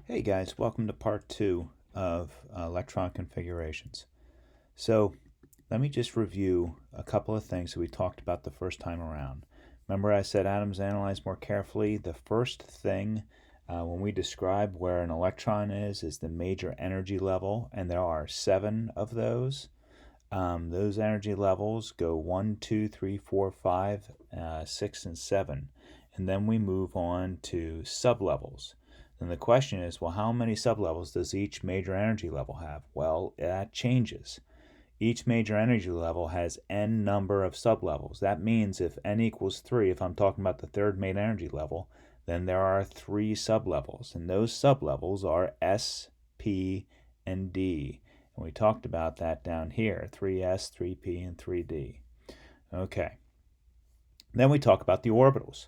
Hey guys, welcome to part 2 of electron configurations. So let me just review a couple of things that we talked about the first time around. Remember I said atoms analyzed more carefully? The first thing when we describe where an electron is the major energy level, and there are 7 of those. Those energy levels go 1, 2, 3, 4, 5, 6, and 7. And then we move on to sublevels. Then the question is, well, how many sublevels does each major energy level have? Well, that changes. Each major energy level has n number of sublevels. That means if n equals 3, if I'm talking about the third main energy level, then there are 3 sublevels. And those sublevels are S, P, and D. And we talked about that down here, 3s, 3p, and 3d. Okay. Then we talk about the orbitals.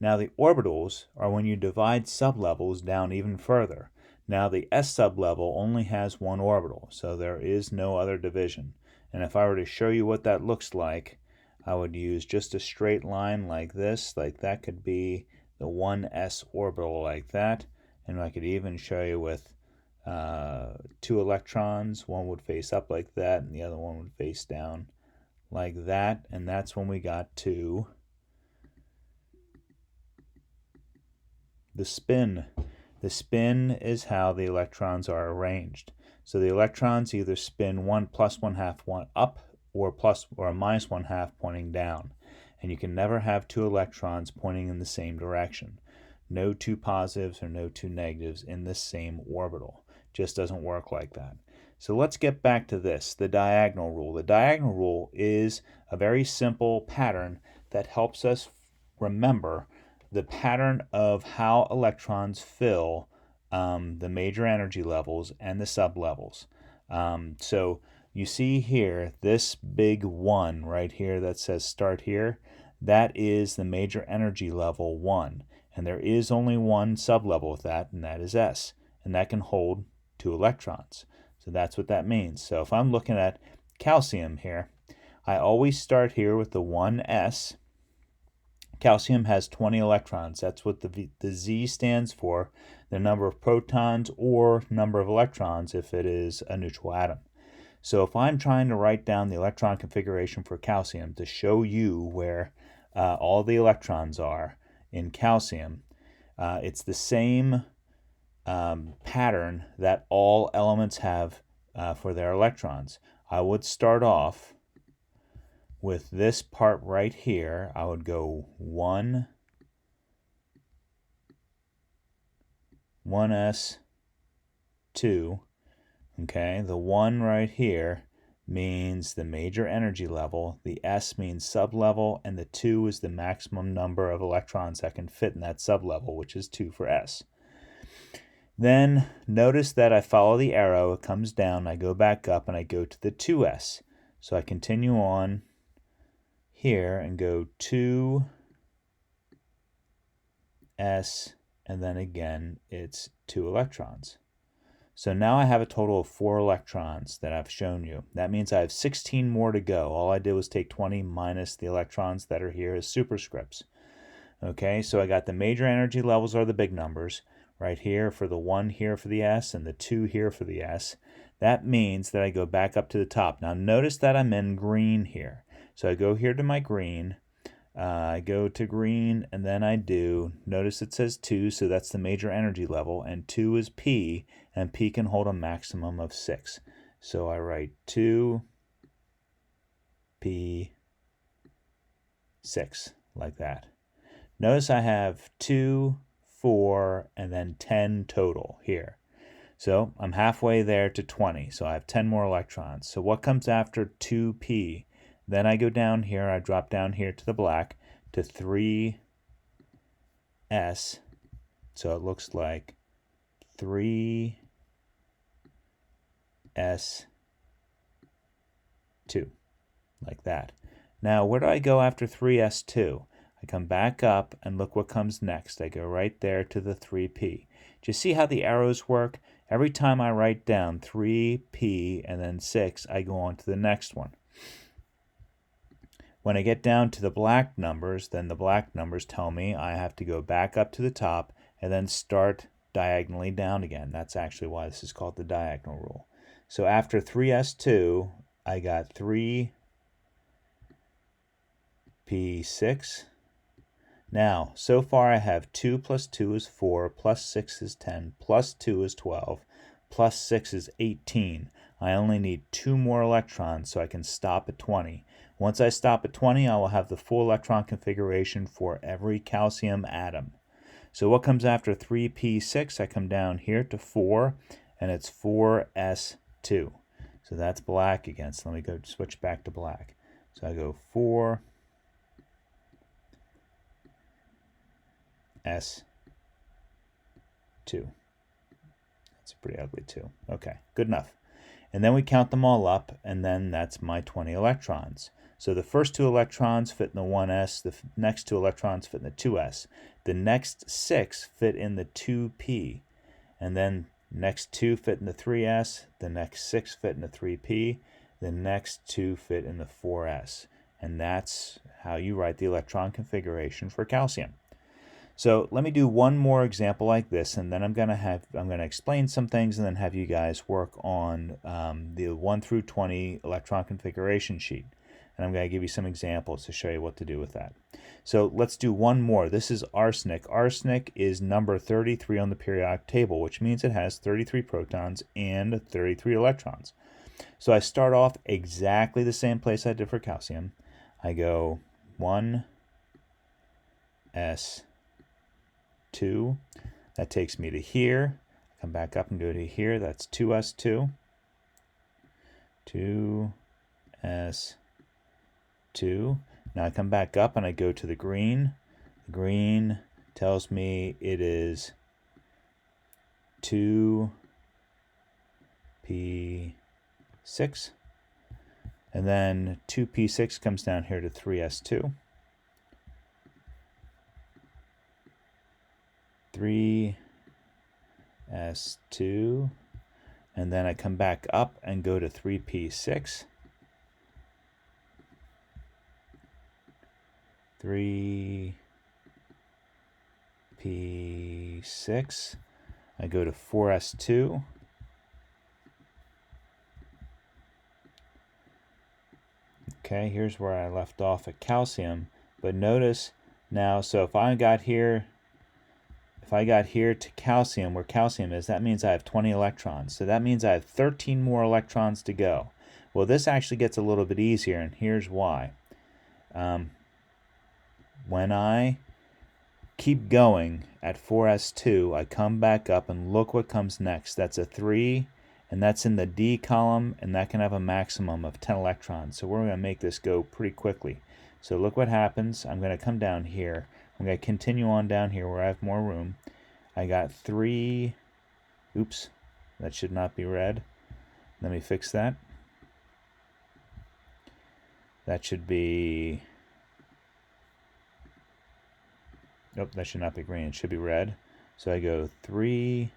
Now the orbitals are when you divide sublevels down even further. Now the s sublevel only has one orbital, so there is no other division. And if I were to show you what that looks like, I would use just a straight line like this, like that could be the 1s orbital like that. And I could even show you with 2 electrons. One would face up like that, and the other one would face down like that. And that's when we got to the spin. The spin is how the electrons are arranged. So the electrons either spin 1 plus 1/2 one up, or plus or minus 1/2 pointing down. And you can never have 2 electrons pointing in the same direction. No 2 positives or no 2 negatives in the same orbital. Just doesn't work like that. So let's get back to this, the diagonal rule. The diagonal rule is a very simple pattern that helps us remember the pattern of how electrons fill the major energy levels and the sublevels. So you see here, this big 1 right here that says start here, that is the major energy level 1. And there is only one sublevel with that, and that is S. And that can hold 2 electrons. So that's what that means. So if I'm looking at calcium here, I always start here with the 1s. Calcium has 20 electrons. That's what the Z stands for, the number of protons or number of electrons if it is a neutral atom. So if I'm trying to write down the electron configuration for calcium to show you where all the electrons are in calcium, it's the same pattern that all elements have for their electrons. I would start off with this part right here. I would go 1, 1s, 2. Okay, the 1 right here means the major energy level, the S means sublevel, and the 2 is the maximum number of electrons that can fit in that sublevel, which is 2 for S. Then notice that I follow the arrow, it comes down, I go back up, and I go to the 2s. So I continue on here and go 2s, and then again it's 2 electrons. So now I have a total of 4 electrons that I've shown you. That means I have 16 more to go. All I did was take 20 minus the electrons that are here as superscripts. Okay, so I got the major energy levels are the big numbers. Right here for the 1 here for the S and the 2 here for the S. That means that I go back up to the top. Now notice that I'm in green here. So I go here to my green. I go to green, and then I do, notice it says 2, so that's the major energy level, and 2 is P, and P can hold a maximum of 6. So I write 2, P, 6, like that. Notice I have 2, 4, and then 10 total here. So I'm halfway there to 20, so I have 10 more electrons. So what comes after 2P? Then I go down here, I drop down here to the black, to 3s. So it looks like 3s2, like that. Now, where do I go after 3s2? I come back up, and look what comes next. I go right there to the 3p. Do you see how the arrows work? Every time I write down 3p and then 6, I go on to the next one. When I get down to the black numbers, then the black numbers tell me I have to go back up to the top and then start diagonally down again. That's actually why this is called the diagonal rule. So after 3s2, I got 3p6. Now, so far I have 2 plus 2 is 4, plus 6 is 10, plus 2 is 12, plus 6 is 18. I only need 2 more electrons, so I can stop at 20. Once I stop at 20, I will have the full electron configuration for every calcium atom. So what comes after 3p6? I come down here to 4, and it's 4s2. So that's black again. So let me go switch back to black. So I go 4 S2. That's a pretty ugly 2. Okay, good enough. And then we count them all up, and then that's my 20 electrons. So the first 2 electrons fit in the 1s, the next 2 electrons fit in the 2s. The next 6 fit in the 2p, and then next 2 fit in the 3s, the next 6 fit in the 3p, the next 2 fit in the 4s. And that's how you write the electron configuration for calcium. So let me do one more example like this, and then I'm going to explain some things and then have you guys work on the 1 through 20 electron configuration sheet. And I'm going to give you some examples to show you what to do with that. So let's do one more. This is arsenic. Arsenic is number 33 on the periodic table, which means it has 33 protons and 33 electrons. So I start off exactly the same place I did for calcium. I go 1s2. That takes me to here. Come back up and go to here. That's 2s2. 2s2. Now I come back up and I go to the green. The green tells me it is 2p6. And then 2p6 comes down here to 3s2. 3s2, and then I come back up and go to 3p6, 3p6, I go to 4s2, okay, here's where I left off at calcium, but notice now, so if I got here to calcium, where calcium is, that means I have 20 electrons. So that means I have 13 more electrons to go. Well, this actually gets a little bit easier, and here's why. When I keep going at 4s2, I come back up and look what comes next. That's a 3, and that's in the D column, and that can have a maximum of 10 electrons. So we're going to make this go pretty quickly. So look what happens. I'm going to come down here. I'm going to continue on down here where I have more room. I got 3, oops, that should not be red. Let me fix that. That should be, nope, that should not be green. It should be red. So I go 3D10.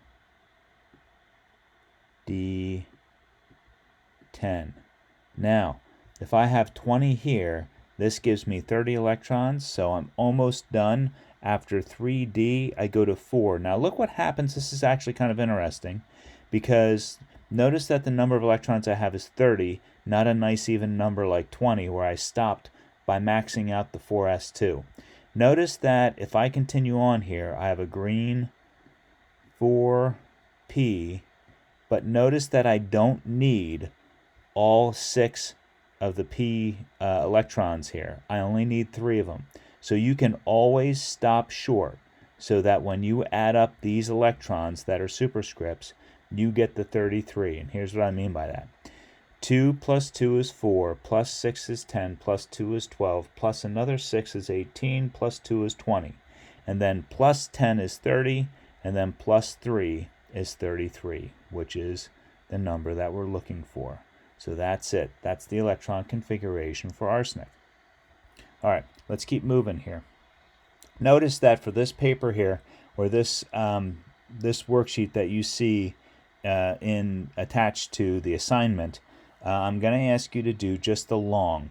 Now, if I have 20 here, this gives me 30 electrons, so I'm almost done. After 3D, I go to 4. Now look what happens. This is actually kind of interesting, because notice that the number of electrons I have is 30, not a nice even number like 20, where I stopped by maxing out the 4s2. Notice that if I continue on here, I have a green 4p, but notice that I don't need all 6 of the p electrons here. I only need 3 of them. So you can always stop short, so that when you add up these electrons that are superscripts, you get the 33. And here's what I mean by that. 2 plus 2 is 4, plus 6 is 10, plus 2 is 12, plus another 6 is 18, plus 2 is 20. And then plus 10 is 30, and then plus 3 is 33, which is the number that we're looking for. So that's it. That's the electron configuration for arsenic. All right, let's keep moving here. Notice that for this paper here, or this worksheet that you see attached to the assignment, I'm going to ask you to do just the long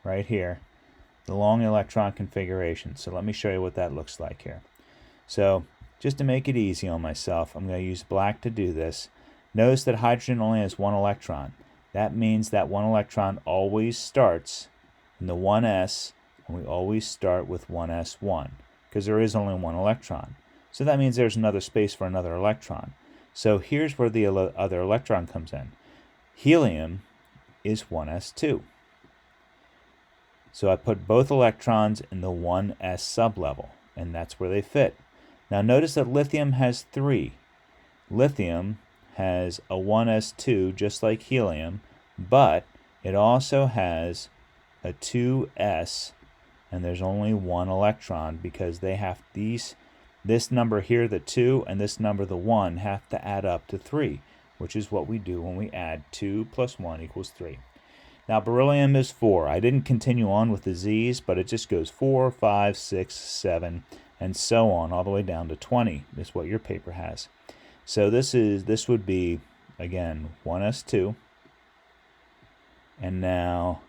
right here, the long electron configuration. So let me show you what that looks like here. So just to make it easy on myself, I'm going to use black to do this. Notice that hydrogen only has one electron. That means that one electron always starts in the 1s, and we always start with 1s1, because there is only one electron. So that means there's another space for another electron. So here's where the other electron comes in. Helium is 1s2. So I put both electrons in the 1s sublevel, and that's where they fit. Now notice that lithium has 3. Lithium has a 1s2 just like helium, but it also has a 2s, and there's only one electron because they have this number here, the 2, and this number, the 1, have to add up to 3, which is what we do when we add 2 plus 1 equals 3. Now beryllium is 4. I didn't continue on with the Z's, but it just goes 4, 5, 6, 7, and so on, all the way down to 20 is what your paper has. So this would be, again, 1s2, and now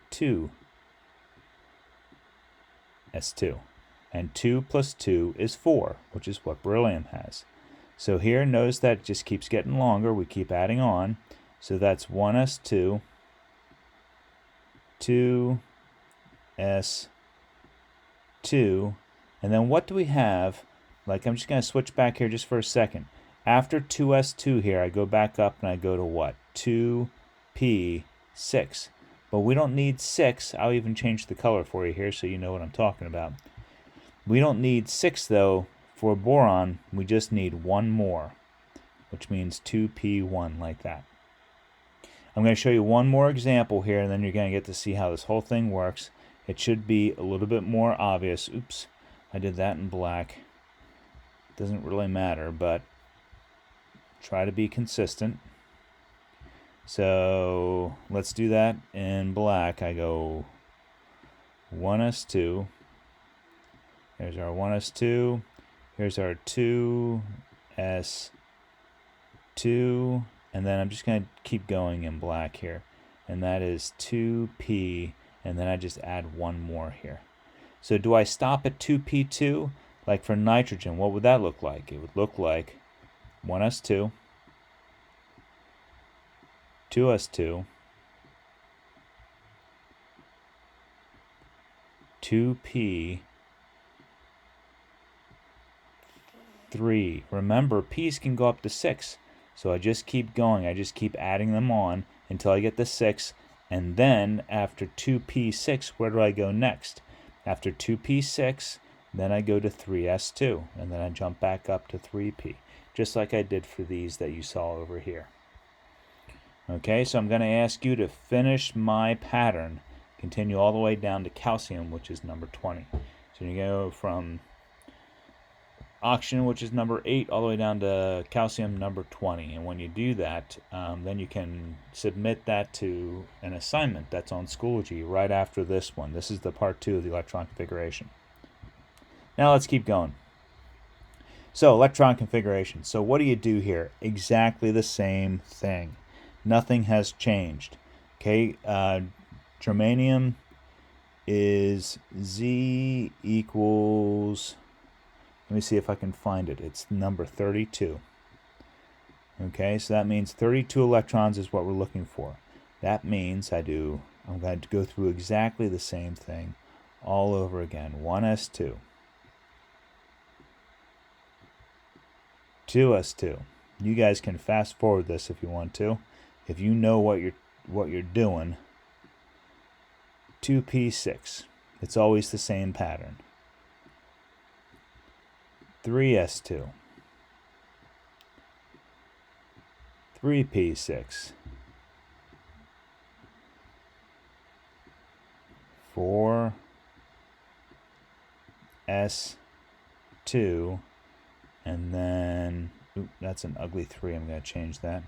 2s2. And 2 plus 2 is 4, which is what beryllium has. So here, notice that it just keeps getting longer. We keep adding on. So that's 1s2, 2s2, and then what do we have? Like, I'm just going to switch back here just for a second. After 2s2 here, I go back up and I go to what? 2p6. But we don't need 6. I'll even change the color for you here so you know what I'm talking about. We don't need 6, though, for boron. We just need 1 more, which means 2p1, like that. I'm going to show you one more example here, and then you're going to get to see how this whole thing works. It should be a little bit more obvious. Oops, I did that in black. Doesn't really matter, but try to be consistent. So let's do that in black. I go 1s2. There's our 1s2. Here's our 2s2. And then I'm just going to keep going in black here. And that is 2p. And then I just add 1 more here. So do I stop at 2p2? Like for nitrogen, what would that look like? It would look like 1s2, 2s2, 2p, 3. Remember, p's can go up to 6. So I just keep going. I just keep adding them on until I get to 6. And then after 2p6, where do I go next? After 2p6, then I go to 3s2, and then I jump back up to 3p, just like I did for these that you saw over here. Okay, so I'm going to ask you to finish my pattern, continue all the way down to calcium, which is number 20. So you go from oxygen, which is number 8, all the way down to calcium, number 20. And when you do that, then you can submit that to an assignment that's on Schoology right after this one. This is the part 2 of the electron configuration. Now let's keep going. So electron configuration. So what do you do here? Exactly the same thing. Nothing has changed. Okay, germanium is Z equals, let me see if I can find it. It's number 32. Okay, so that means 32 electrons is what we're looking for. That means I'm going to go through exactly the same thing all over again. 1s2. 2s2. You guys can fast forward this if you want to. If you know what you're doing. 2p6. It's always the same pattern. 3s2. 3p6. 4s2. And then, that's an ugly 3. I'm going to change that.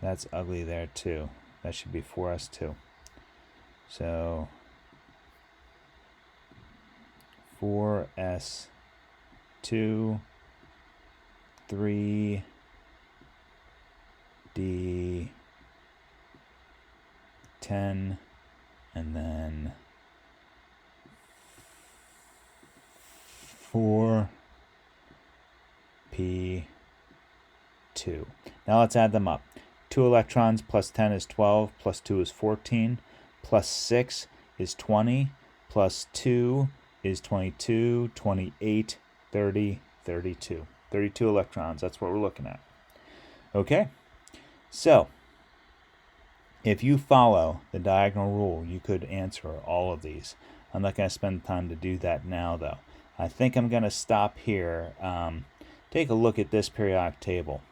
That's ugly there too. That should be 4s2. So 4s2, 3d10, and then 4p2. Now let's add them up. 2 electrons plus 10 is 12, plus 2 is 14, plus 6 is 20, plus 2 is 22, 28, 30, 32. 32 electrons, that's what we're looking at. Okay, so if you follow the diagonal rule, you could answer all of these. I'm not going to spend time to do that now, though. I think I'm going to stop here. Take a look at this periodic table.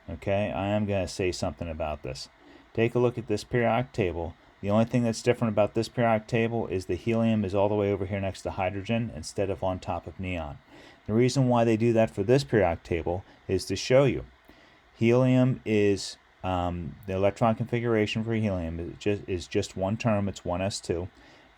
Okay, I am going to say something about this. Take a look at this periodic table. The only thing that's different about this periodic table is the helium is all the way over here next to hydrogen instead of on top of neon. The reason why they do that for this periodic table is to show you. Helium is, the electron configuration for helium is just one term, it's 1s2.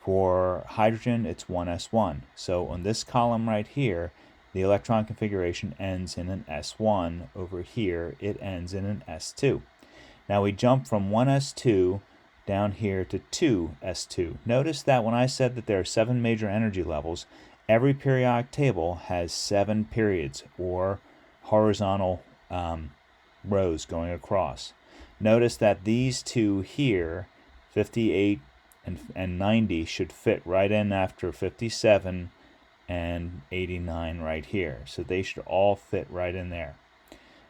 For hydrogen, it's 1s1. So on this column right here, the electron configuration ends in an S1. Over here, it ends in an S2. Now we jump from 1s2 down here to 2s2. Notice that when I said that there are 7 major energy levels, every periodic table has 7 periods or horizontal rows going across. Notice that these two here, 58 and 90, should fit right in after 57 and 89 right here. So they should all fit right in there.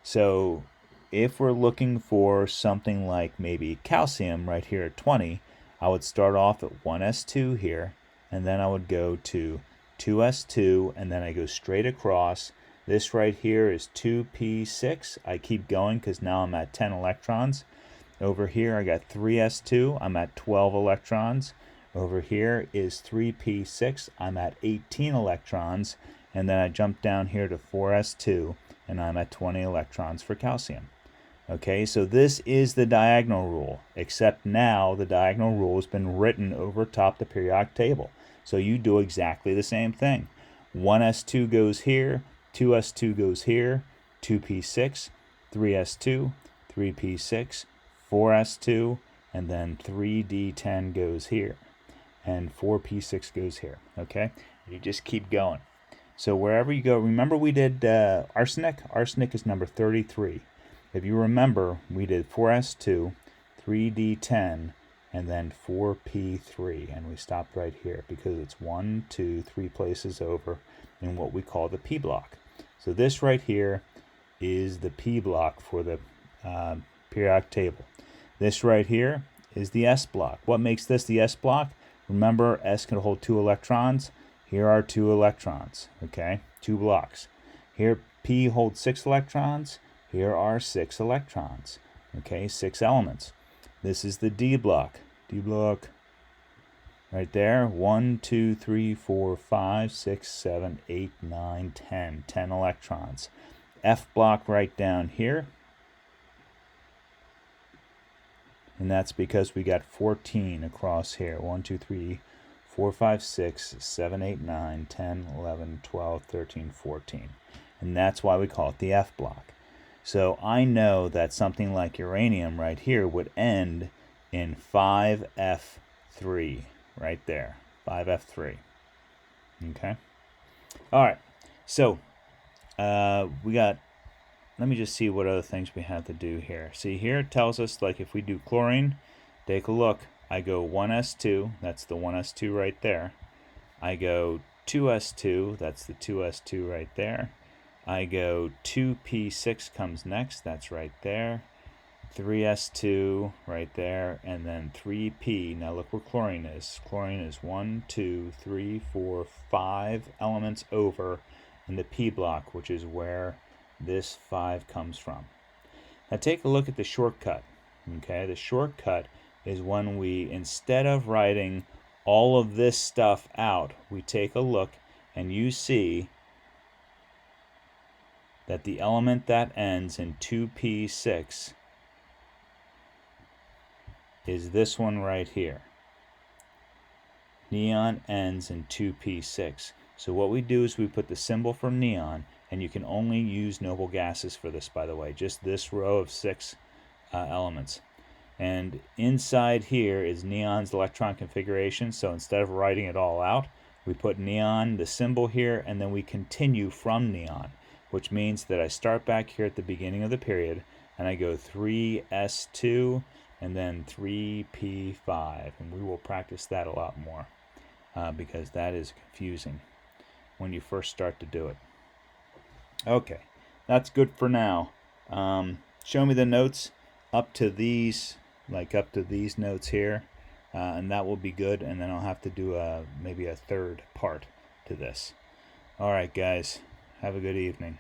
So if we're looking for something like maybe calcium right here at 20, I would start off at 1s2 here, and then I would go to 2s2, and then I go straight across. This right here is 2p6. I keep going because now I'm at 10 electrons. Over here I got 3s2. I'm at 12 electrons. Over here is 3p6. I'm at 18 electrons. And then I jump down here to 4s2, and I'm at 20 electrons for calcium. Okay, so this is the diagonal rule, except now the diagonal rule has been written over top the periodic table. So you do exactly the same thing. 1s2 goes here, 2s2 goes here, 2p6, 3s2, 3p6, 4s2, and then 3d10 goes here, and 4p6 goes here. Okay, you just keep going. So wherever you go, remember we did arsenic? Arsenic is number 33. If you remember, we did 4s2, 3d10, and then 4p3, and we stopped right here because it's 1, 2, 3 places over in what we call the p block. So this right here is the p block for the periodic table. This right here is the s block. What makes this the s block? Remember, s can hold 2 electrons. Here are 2 electrons, okay? 2 blocks. Here, p holds 6 electrons. Here are 6 electrons, okay? 6 elements. This is the d block. D block right there. 1, 2, 3, 4, 5, 6, 7, 8, 9, 10. 10 electrons. F block right down here. And that's because we got 14 across here. 1, 2, 3, 4, 5, 6, 7, 8, 9, 10, 11, 12, 13, 14. And that's why we call it the F block. So I know that something like uranium right here would end in 5F3 right there. 5F3. Okay? All right. So we got, let me just see what other things we have to do here. See, here it tells us, like, if we do chlorine, take a look. I go 1s2, that's the 1s2 right there. I go 2s2, that's the 2s2 right there. I go 2p6 comes next, that's right there. 3s2 right there, and then 3p. Now look where chlorine is. Chlorine is 1, 2, 3, 4, 5 elements over in the p block, which is where this 5 comes from. Now take a look at the shortcut. Okay, the shortcut is when we, instead of writing all of this stuff out, we take a look and you see that the element that ends in 2p6 is this one right here. Neon ends in 2p6. So what we do is we put the symbol for neon, and you can only use noble gases for this, by the way, just this row of 6 elements. And inside here is neon's electron configuration, so instead of writing it all out, We put neon, the symbol here, and then we continue from neon, which means that I start back here at the beginning of the period, and I go 3S2 and then 3P5. And we will practice that a lot more because that is confusing when you first start to do it. Okay, that's good for now. Show me the notes up to these, up to these notes here, and that will be good. And then I'll have to do maybe a third part to this. All right, guys, have a good evening.